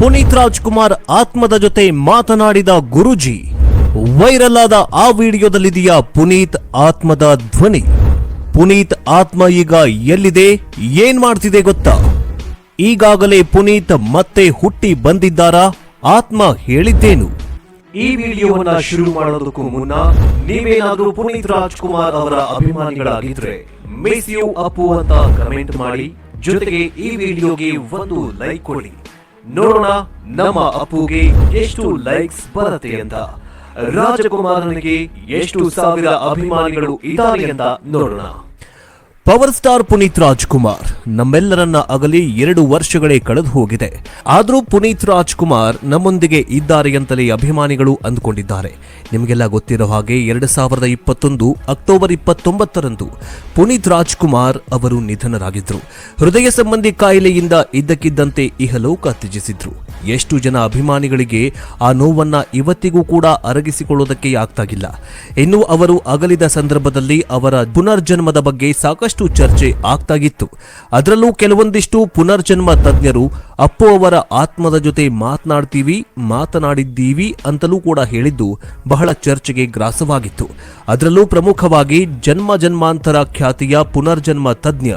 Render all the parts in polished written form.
ಪುನೀತ್ ರಾಜ್ಕುಮಾರ್ ಆತ್ಮದ ಜೊತೆ ಮಾತನಾಡಿದ ಗುರೂಜಿ. ವೈರಲ್ ಆದ ಆ ವಿಡಿಯೋದಲ್ಲಿದೆಯಾ ಪುನೀತ್ ಆತ್ಮದ ಧ್ವನಿ? ಪುನೀತ್ ಆತ್ಮ ಈಗ ಎಲ್ಲಿದೆ, ಏನ್ ಮಾಡ್ತಿದೆ ಗೊತ್ತಾ? ಈಗಾಗಲೇ ಪುನೀತ್ ಮತ್ತೆ ಹುಟ್ಟಿ ಬಂದಿದ್ದಾರಾ? ಆತ್ಮ ಹೇಳಿದ್ದೇನು? ಈ ವಿಡಿಯೋವನ್ನ ಶುರು ಮಾಡೋದಕ್ಕೂ ಮುನ್ನ ನೀವೇನಾದ್ರೂ ಪುನೀತ್ ರಾಜ್ಕುಮಾರ್ ಅವರ ಅಭಿಮಾನಿಗಳಾಗಿದ್ರೆ ಮಿಸ್ ಯು ಅಪ್ಪು ಅಂತ ಕಮೆಂಟ್ ಮಾಡಿ, ಜೊತೆಗೆ ಈ ವಿಡಿಯೋಗೆ ಒಂದು ಲೈಕ್ ಕೊಡಿ. ನೋಡೋಣ ನಮ್ಮ ಅಪ್ಪುಗೆ ಎಷ್ಟು ಲೈಕ್ಸ್ ಬರುತ್ತೆ ಅಂತ. ರಾಜಕುಮಾರನಿಗೆ ಎಷ್ಟು ಸಾವಿರ ಅಭಿಮಾನಿಗಳು ಇದ್ದಾರೆ ಅಂತ ನೋಡೋಣ. ಪವರ್ ಸ್ಟಾರ್ ಪುನೀತ್ ರಾಜ್ಕುಮಾರ್ ನಮ್ಮೆಲ್ಲರನ್ನ ಅಗಲಿ 2 ವರ್ಷಗಳೇ ಕಳೆದು ಹೋಗಿದೆ. ಆದರೂ ಪುನೀತ್ ರಾಜ್ಕುಮಾರ್ ನಮ್ಮೊಂದಿಗೆ ಇದ್ದಾರೆ ಅಂತಲೇ ಅಭಿಮಾನಿಗಳು ಅಂದುಕೊಂಡಿದ್ದಾರೆ. ನಿಮಗೆಲ್ಲ ಗೊತ್ತಿರೋ ಹಾಗೆ 2021 ಅಕ್ಟೋಬರ್ 29ರಂದು ಪುನೀತ್ ರಾಜ್ಕುಮಾರ್ ಅವರು ನಿಧನರಾಗಿದ್ರು. ಹೃದಯ ಸಂಬಂಧಿ ಕಾಯಿಲೆಯಿಂದ ಇದ್ದಕ್ಕಿದ್ದಂತೆ ಇಹಲೋಕ ತ್ಯಜಿಸಿದ್ರು. ಎಷ್ಟು ಜನ ಅಭಿಮಾನಿಗಳಿಗೆ ಆ ನೋವನ್ನ ಇವತ್ತಿಗೂ ಕೂಡ ಅರಗಿಸಿಕೊಳ್ಳೋದಕ್ಕೆ ಆಗ್ತಾಗಿಲ್ಲ. ಇನ್ನು ಅವರು ಅಗಲಿದ ಸಂದರ್ಭದಲ್ಲಿ ಅವರ ಪುನರ್ಜನ್ಮದ ಬಗ್ಗೆ ಸಾಕಷ್ಟು ಚರ್ಚೆ ಆಗ್ತಾಗಿತ್ತು. ಅದರಲ್ಲೂ ಕೆಲವೊಂದಿಷ್ಟು ಪುನರ್ಜನ್ಮ ತಜ್ಞರು ಅಪ್ಪು ಅವರ ಆತ್ಮದ ಜೊತೆ ಮಾತನಾಡಿದ್ದೀವಿ ಅಂತಲೂ ಕೂಡ ಹೇಳಿದ್ದು ಬಹಳ ಚರ್ಚೆಗೆ ಗ್ರಾಸವಾಗಿತ್ತು. ಅದರಲ್ಲೂ ಪ್ರಮುಖವಾಗಿ ಜನ್ಮಾಂತರ ಖ್ಯಾತಿಯ ಪುನರ್ಜನ್ಮ ತಜ್ಞ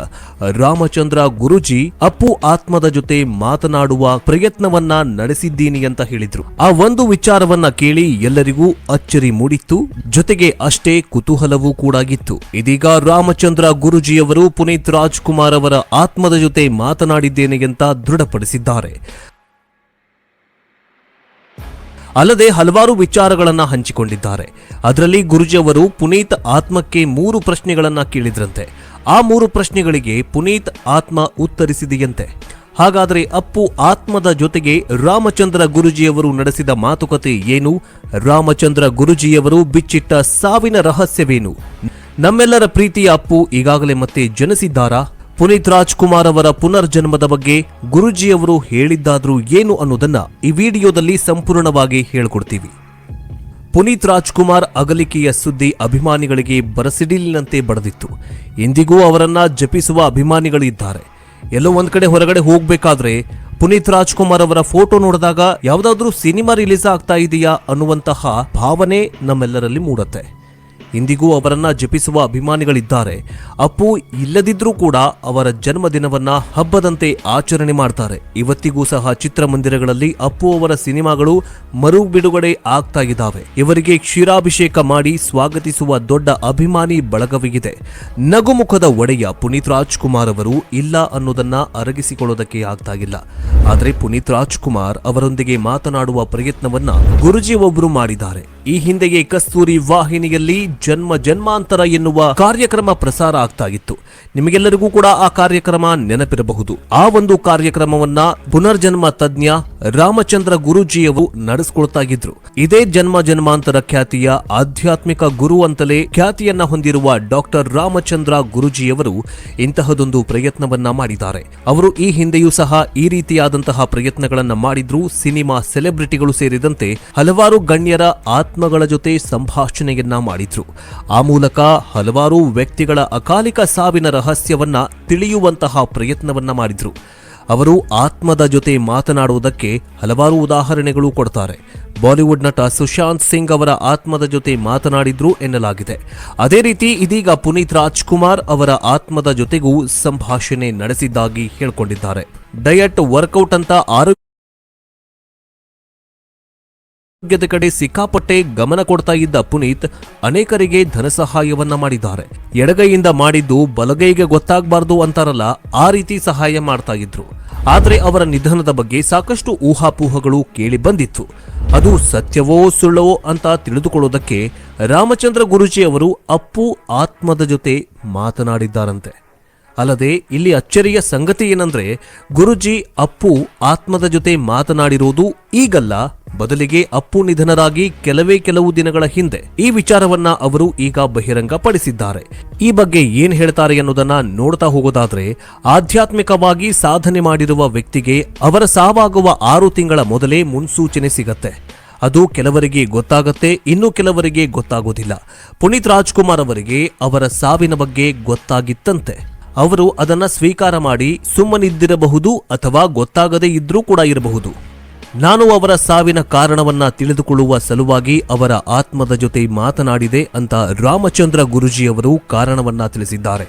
ರಾಮಚಂದ್ರ ಗುರೂಜಿ ಅಪ್ಪು ಆತ್ಮದ ಜೊತೆ ಮಾತನಾಡುವ ಪ್ರಯತ್ನವನ್ನ ನಡೆಸಿದ್ದೀನಿ ಅಂತ ಹೇಳಿದ್ರು. ಆ ಒಂದು ವಿಚಾರವನ್ನ ಕೇಳಿ ಎಲ್ಲರಿಗೂ ಅಚ್ಚರಿ ಮೂಡಿತ್ತು, ಜೊತೆಗೆ ಅಷ್ಟೇ ಕುತೂಹಲವೂ ಕೂಡಾಗಿತ್ತು. ಇದೀಗ ರಾಮಚಂದ್ರ ಗುರೂಜಿಯವರು ಪುನೀತ್ ರಾಜ್ಕುಮಾರ್ ಅವರ ಆತ್ಮದ ಜೊತೆ ಮಾತನಾಡಿದ್ದೇನೆ ಅಂತ ದೃಢಪಡಿಸಿದ್ದಾರೆ. ಅಲ್ಲದೆ ಹಲವಾರು ವಿಚಾರಗಳನ್ನ ಹಂಚಿಕೊಂಡಿದ್ದಾರೆ. ಅದರಲ್ಲಿ ಗುರೂಜಿ ಅವರು ಪುನೀತ್ ಆತ್ಮಕ್ಕೆ 3 ಪ್ರಶ್ನೆಗಳನ್ನ ಕೇಳಿದ್ರಂತೆ. ಆ 3 ಪ್ರಶ್ನೆಗಳಿಗೆ ಪುನೀತ್ ಆತ್ಮ ಉತ್ತರಿಸಿದೆಯಂತೆ. ಹಾಗಾದರೆ ಅಪ್ಪು ಆತ್ಮದ ಜೊತೆಗೆ ರಾಮಚಂದ್ರ ಗುರೂಜಿಯವರು ನಡೆಸಿದ ಮಾತುಕತೆ ಏನು? ರಾಮಚಂದ್ರ ಗುರೂಜಿಯವರು ಬಿಚ್ಚಿಟ್ಟ ಸಾವಿನ ರಹಸ್ಯವೇನು? ನಮ್ಮೆಲ್ಲರ ಪ್ರೀತಿಯ ಅಪ್ಪು ಈಗಾಗಲೇ ಮತ್ತೆ ಜನಿಸಿದ್ದಾರಾ? ಪುನೀತ್ ರಾಜ್ಕುಮಾರ್ ಅವರ ಪುನರ್ಜನ್ಮದ ಬಗ್ಗೆ ಗುರೂಜಿಯವರು ಹೇಳಿದ್ದಾದ್ರೂ ಏನು ಅನ್ನೋದನ್ನ ಈ ವಿಡಿಯೋದಲ್ಲಿ ಸಂಪೂರ್ಣವಾಗಿ ಹೇಳ್ಕೊಡ್ತೀವಿ. ಪುನೀತ್ ರಾಜ್ಕುಮಾರ್ ಅಗಲಿಕೆಯ ಸುದ್ದಿ ಅಭಿಮಾನಿಗಳಿಗೆ ಬರಸಿಡಿಲಿನಂತೆ ಬಡದಿತ್ತು. ಇಂದಿಗೂ ಅವರನ್ನ ಜಪಿಸುವ ಅಭಿಮಾನಿಗಳಿದ್ದಾರೆ. ಎಲ್ಲೋ ಒಂದ್ ಕಡೆ ಹೊರಗಡೆ ಹೋಗ್ಬೇಕಾದ್ರೆ ಪುನೀತ್ ರಾಜ್ಕುಮಾರ್ ಅವರ ಫೋಟೋ ನೋಡಿದಾಗ ಯಾವುದಾದ್ರೂ ಸಿನಿಮಾ ರಿಲೀಸ್ ಆಗ್ತಾ ಇದೆಯಾ ಅನ್ನುವಂತಹ ಭಾವನೆ ನಮ್ಮೆಲ್ಲರಲ್ಲಿ ಮೂಡುತ್ತೆ. ಇಂದಿಗೂ ಅವರನ್ನ ಜಪಿಸುವ ಅಭಿಮಾನಿಗಳಿದ್ದಾರೆ. ಅಪ್ಪು ಇಲ್ಲದಿದ್ರೂ ಕೂಡ ಅವರ ಜನ್ಮದಿನವನ್ನ ಹಬ್ಬದಂತೆ ಆಚರಣೆ ಮಾಡ್ತಾರೆ. ಇವತ್ತಿಗೂ ಸಹ ಚಿತ್ರಮಂದಿರಗಳಲ್ಲಿ ಅಪ್ಪು ಅವರ ಸಿನಿಮಾಗಳು ಮರು ಬಿಡುಗಡೆ ಆಗ್ತಾ ಇದ್ದಾವೆ. ಇವರಿಗೆ ಕ್ಷೀರಾಭಿಷೇಕ ಮಾಡಿ ಸ್ವಾಗತಿಸುವ ದೊಡ್ಡ ಅಭಿಮಾನಿ ಬಳಗವಿದೆ. ನಗುಮುಖದ ಒಡೆಯ ಪುನೀತ್ ರಾಜ್ಕುಮಾರ್ ಅವರು ಇಲ್ಲ ಅನ್ನೋದನ್ನ ಅರಗಿಸಿಕೊಳ್ಳೋದಕ್ಕೆ ಆಗ್ತಾ ಇಲ್ಲ. ಆದರೆ ಪುನೀತ್ ರಾಜ್ಕುಮಾರ್ ಅವರೊಂದಿಗೆ ಮಾತನಾಡುವ ಪ್ರಯತ್ನವನ್ನ ಗುರೂಜಿ ಒಬ್ಬರು ಮಾಡಿದ್ದಾರೆ. ಈ ಹಿಂದೆಯೇ ಕಸ್ತೂರಿ ವಾಹಿನಿಯಲ್ಲಿ ಜನ್ಮಾಂತರ ಎನ್ನುವ ಕಾರ್ಯಕ್ರಮ ಪ್ರಸಾರ ಆಗ್ತಾ ಇತ್ತು. ನಿಮಗೆಲ್ಲರಿಗೂ ಕೂಡ ಆ ಕಾರ್ಯಕ್ರಮ ನೆನಪಿರಬಹುದು. ಆ ಒಂದು ಕಾರ್ಯಕ್ರಮವನ್ನ ಪುನರ್ಜನ್ಮ ತಜ್ಞ ರಾಮಚಂದ್ರ ಗುರೂಜಿಯವರು ನಡೆಸಿಕೊಳ್ತಾ ಇದ್ರು. ಇದೇ ಜನ್ಮಾಂತರ ಖ್ಯಾತಿಯ ಆಧ್ಯಾತ್ಮಿಕ ಗುರು ಅಂತಲೇ ಖ್ಯಾತಿಯನ್ನ ಹೊಂದಿರುವ ಡಾಕ್ಟರ್ ರಾಮಚಂದ್ರ ಗುರೂಜಿಯವರು ಇಂತಹದೊಂದು ಪ್ರಯತ್ನವನ್ನ ಮಾಡಿದ್ದಾರೆ. ಅವರು ಈ ಹಿಂದೆಯೂ ಸಹ ಈ ರೀತಿಯಾದಂತಹ ಪ್ರಯತ್ನಗಳನ್ನ ಮಾಡಿದ್ರು. ಸಿನಿಮಾ ಸೆಲೆಬ್ರಿಟಿಗಳು ಸೇರಿದಂತೆ ಹಲವಾರು ಗಣ್ಯರ ಆತ್ಮಗಳ ಜೊತೆ ಸಂಭಾಷಣೆಯನ್ನ ಮಾಡಿದ್ರು. ಆ ಮೂಲಕ ಹಲವಾರು ವ್ಯಕ್ತಿಗಳ ಅಕಾಲಿಕ ಸಾವಿನ ರಹಸ್ಯವನ್ನ ತಿಳಿಯುವಂತಹ ಪ್ರಯತ್ನವನ್ನ ಮಾಡಿದ್ರು. ಅವರು ಆತ್ಮದ ಜೊತೆ ಮಾತನಾಡುವುದಕ್ಕೆ ಹಲವಾರು ಉದಾಹರಣೆಗಳು ಕೊಡ್ತಾರೆ. ಬಾಲಿವುಡ್ ನಟ ಸುಶಾಂತ್ ಸಿಂಗ್ ಅವರ ಆತ್ಮದ ಜೊತೆ ಮಾತನಾಡಿದ್ರು ಎನ್ನಲಾಗಿದೆ. ಅದೇ ರೀತಿ ಇದೀಗ ಪುನೀತ್ ರಾಜ್ಕುಮಾರ್ ಅವರ ಆತ್ಮದ ಜೊತೆಗೂ ಸಂಭಾಷಣೆ ನಡೆಸಿದ್ದಾಗಿ ಹೇಳಿಕೊಂಡಿದ್ದಾರೆ. ಡಯಟ್ ವರ್ಕೌಟ್ ಅಂತ ಆರೋಗ್ಯದ ಕಡೆ ಸಿಕ್ಕಾಪಟ್ಟೆ ಗಮನ ಕೊಡ್ತಾ ಇದ್ದ ಪುನೀತ್ ಅನೇಕರಿಗೆ ಧನ ಸಹಾಯವನ್ನ ಮಾಡಿದ್ದಾರೆ. ಎಡಗೈಯಿಂದ ಮಾಡಿದ್ದು ಬಲಗೈಗೆ ಗೊತ್ತಾಗಬಾರ್ದು ಅಂತಾರಲ್ಲ, ಆ ರೀತಿ ಸಹಾಯ ಮಾಡ್ತಾ ಇದ್ರು. ಆದರೆ ಅವರ ನಿಧನದ ಬಗ್ಗೆ ಸಾಕಷ್ಟು ಊಹಾಪೋಹಗಳು ಕೇಳಿ ಬಂದಿತ್ತು. ಅದು ಸತ್ಯವೋ ಸುಳ್ಳವೋ ಅಂತ ತಿಳಿದುಕೊಳ್ಳೋದಕ್ಕೆ ರಾಮಚಂದ್ರ ಗುರೂಜಿ ಅವರು ಅಪ್ಪು ಆತ್ಮದ ಜೊತೆ ಮಾತನಾಡಿದ್ದಾರಂತೆ. ಅಲ್ಲದೆ ಇಲ್ಲಿ ಅಚ್ಚರಿಯ ಸಂಗತಿ ಏನಂದ್ರೆ, ಗುರೂಜಿ ಅಪ್ಪು ಆತ್ಮದ ಜೊತೆ ಮಾತನಾಡಿರೋದು ಈಗಲ್ಲ, ಬದಲಿಗೆ ಅಪ್ಪು ನಿಧನರಾಗಿ ಕೆಲವು ದಿನಗಳ ಹಿಂದೆ ಈ ವಿಚಾರವನ್ನ ಅವರು ಈಗ ಬಹಿರಂಗಪಡಿಸಿದ್ದಾರೆ. ಈ ಬಗ್ಗೆ ಏನ್ ಹೇಳ್ತಾರೆ ಅನ್ನೋದನ್ನ ನೋಡ್ತಾ ಹೋಗೋದಾದ್ರೆ, ಆಧ್ಯಾತ್ಮಿಕವಾಗಿ ಸಾಧನೆ ಮಾಡಿರುವ ವ್ಯಕ್ತಿಗೆ ಅವರ ಸಾವಾಗುವ 6 ತಿಂಗಳ ಮೊದಲೇ ಮುನ್ಸೂಚನೆ ಸಿಗತ್ತೆ. ಅದು ಕೆಲವರಿಗೆ ಗೊತ್ತಾಗತ್ತೆ, ಇನ್ನು ಕೆಲವರಿಗೆ ಗೊತ್ತಾಗೋದಿಲ್ಲ. ಪುನೀತ್ ರಾಜ್ಕುಮಾರ್ ಅವರಿಗೆ ಅವರ ಸಾವಿನ ಬಗ್ಗೆ ಗೊತ್ತಾಗಿತ್ತಂತೆ. ಅವರು ಅದನ್ನ ಸ್ವೀಕಾರ ಮಾಡಿ ಸುಮ್ಮನಿದ್ದಿರಬಹುದು ಅಥವಾ ಗೊತ್ತಾಗದೇ ಇದ್ರೂ ಕೂಡ ಇರಬಹುದು. ನಾನು ಅವರ ಸಾವಿನ ಕಾರಣವನ್ನ ತಿಳಿದುಕೊಳ್ಳುವ ಸಲುವಾಗಿ ಅವರ ಆತ್ಮದ ಜೊತೆ ಮಾತನಾಡಿದೆ ಅಂತ ರಾಮಚಂದ್ರ ಗುರೂಜಿಯವರು ಕಾರಣವನ್ನ ತಿಳಿಸಿದ್ದಾರೆ.